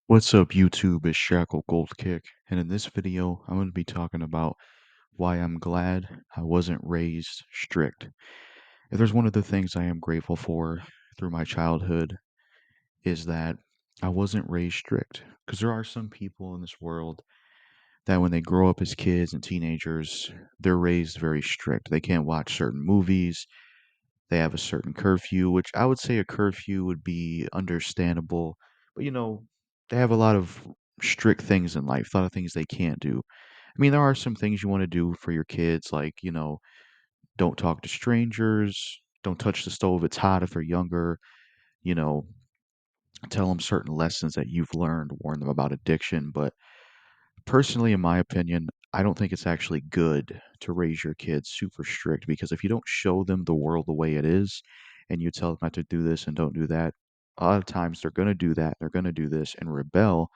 What's up, YouTube? It's JackalGoldKick, and in this video, I'm going to be talking about why I'm glad I wasn't raised strict. If there's one of the things I am grateful for through my childhood is that I wasn't raised strict. Because there are some people in this world that when they grow up as kids and teenagers, they're raised very strict. They can't watch certain movies. They have a certain curfew, which I would say a curfew would be understandable. But they have a lot of strict things in life, a lot of things they can't do. I mean, there are some things you want to do for your kids, like, don't talk to strangers, don't touch the stove, it's hot if they're younger, you know, tell them certain lessons that you've learned, warn them about addiction. But personally, in my opinion, I don't think it's actually good to raise your kids super strict because if you don't show them the world the way it is and you tell them not to do this and don't do that, a lot of times they're going to do that, they're going to do this and rebel,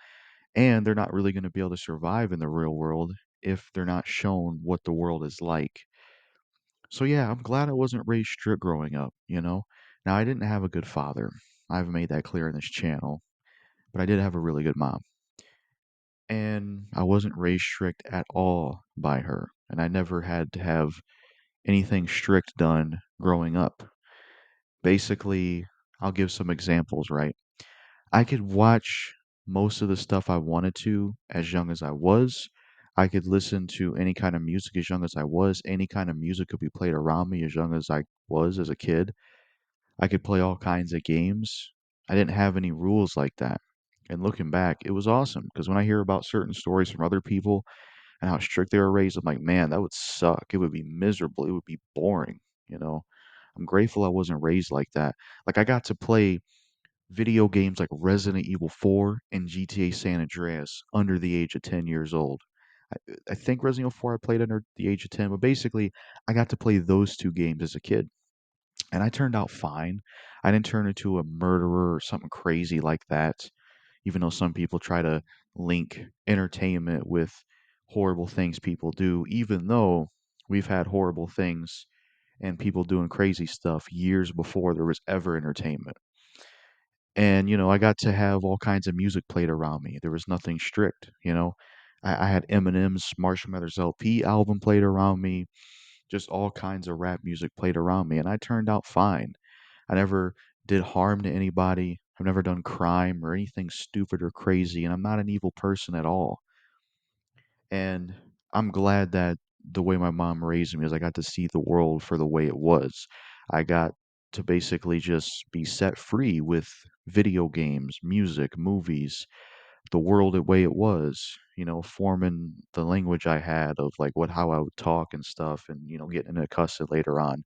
and they're not really going to be able to survive in the real world if they're not shown what the world is like. So, yeah, I'm glad I wasn't raised strict growing up. Now, I didn't have a good father. I've made that clear in this channel, but I did have a really good mom. And I wasn't raised strict at all by her, and I never had to have anything strict done growing up. Basically, I'll give some examples, right? I could watch most of the stuff I wanted to as young as I was. I could listen to any kind of music as young as I was. Any kind of music could be played around me as young as I was as a kid. I could play all kinds of games. I didn't have any rules like that. And looking back, it was awesome because when I hear about certain stories from other people and how strict they were raised, I'm like, man, that would suck. It would be miserable. It would be boring. You know, I'm grateful I wasn't raised like that. Like, I got to play video games like Resident Evil 4 and GTA San Andreas under the age of 10 years old. I think Resident Evil 4 I played under the age of 10, but basically, I got to play those two games as a kid. And I turned out fine. I didn't turn into a murderer or something crazy like that, even though some people try to link entertainment with horrible things people do, even though we've had horrible things and people doing crazy stuff years before there was ever entertainment. And, I got to have all kinds of music played around me. There was nothing strict. I had Eminem's Marshall Mathers LP album played around me, just all kinds of rap music played around me, and I turned out fine. I never did harm to anybody. I've never done crime or anything stupid or crazy, and I'm not an evil person at all. And I'm glad that the way my mom raised me is I got to see the world for the way it was. I got to basically just be set free with video games, music, movies, the world the way it was, forming the language I had of like how I would talk and stuff and, getting into cussing later on.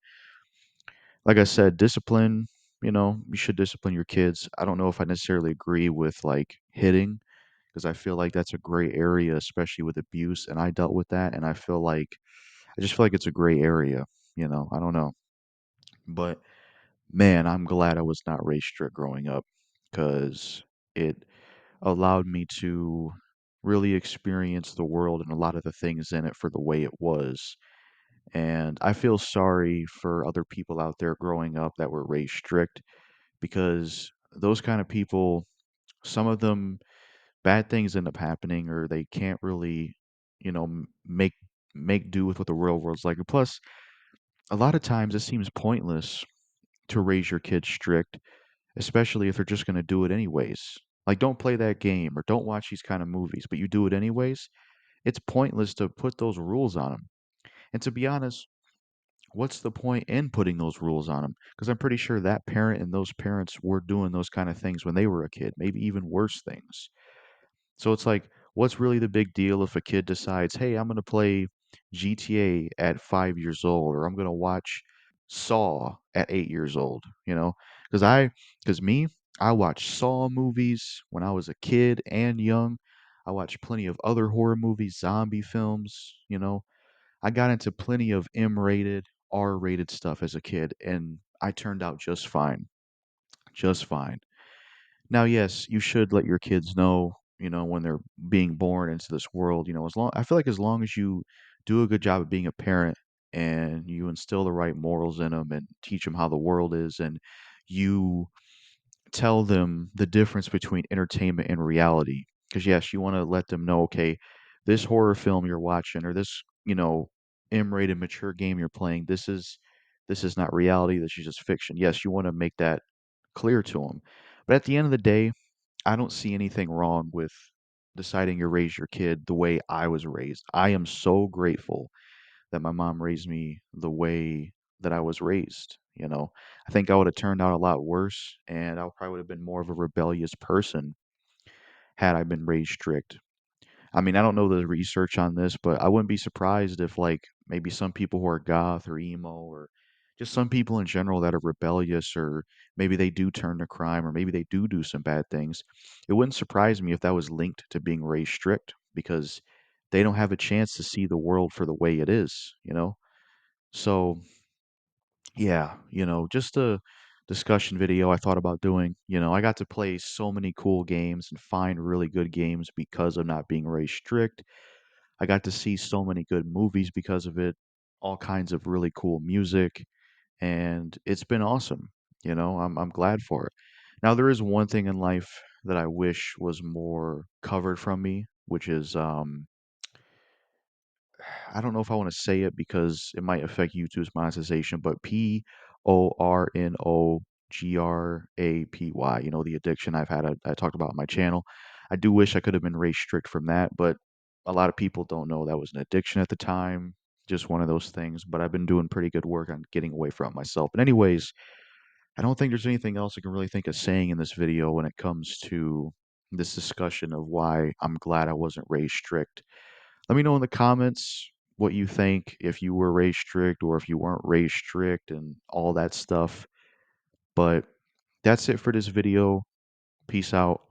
Like I said, discipline, you should discipline your kids. I don't know if I necessarily agree with like hitting because I feel like that's a gray area, especially with abuse. And I dealt with that. And I just feel like it's a gray area. I don't know. But man, I'm glad I was not raised strict growing up because it allowed me to really experience the world and a lot of the things in it for the way it was. And I feel sorry for other people out there growing up that were raised strict because those kind of people, some of them, bad things end up happening or they can't really, make do with what the real world's like. And plus, a lot of times it seems pointless to raise your kids strict, especially if they're just going to do it anyways. Like, don't play that game or don't watch these kind of movies, but you do it anyways. It's pointless to put those rules on them. And to be honest, what's the point in putting those rules on them? Because I'm pretty sure that parent and those parents were doing those kind of things when they were a kid, maybe even worse things. So it's like, what's really the big deal if a kid decides, hey, I'm going to play GTA at 5 years old, or I'm going to watch Saw at 8 years old, Because me, I watched Saw movies when I was a kid and young. I watched plenty of other horror movies, zombie films. I got into plenty of M-rated, R-rated stuff as a kid, and I turned out just fine. Just fine. Now, yes, you should let your kids know, when they're being born into this world, I feel like as long as you do a good job of being a parent and you instill the right morals in them and teach them how the world is and you tell them the difference between entertainment and reality. Because yes, you want to let them know, okay, this horror film you're watching or this, M-rated mature game you're playing, this is not reality, this is just fiction. Yes, you want to make that clear to them. But at the end of the day, I don't see anything wrong with deciding to raise your kid the way I was raised. I am so grateful that my mom raised me the way that I was raised. I think I would have turned out a lot worse, and I probably would have been more of a rebellious person had I been raised strict. I mean, I don't know the research on this, but I wouldn't be surprised if, like, maybe some people who are goth or emo or just some people in general that are rebellious or maybe they do turn to crime or maybe they do do some bad things. It wouldn't surprise me if that was linked to being raised strict because they don't have a chance to see the world for the way it is. So, yeah, just a discussion video I thought about doing. I got to play so many cool games and find really good games because of not being raised strict. I got to see so many good movies because of it, all kinds of really cool music, and it's been awesome. I'm glad for it. Now there is one thing in life that I wish was more covered from me, which is I don't know if I want to say it because it might affect YouTube's monetization, but pornography. The addiction I've had, I talked about on my channel. I do wish I could have been raised strict from that, but a lot of people don't know that was an addiction at the time. Just one of those things, but I've been doing pretty good work on getting away from it myself. But anyways, I don't think there's anything else I can really think of saying in this video when it comes to this discussion of why I'm glad I wasn't raised strict. Let me know in the comments what you think, if you were raised strict or if you weren't raised strict and all that stuff. But that's it for this video. Peace out.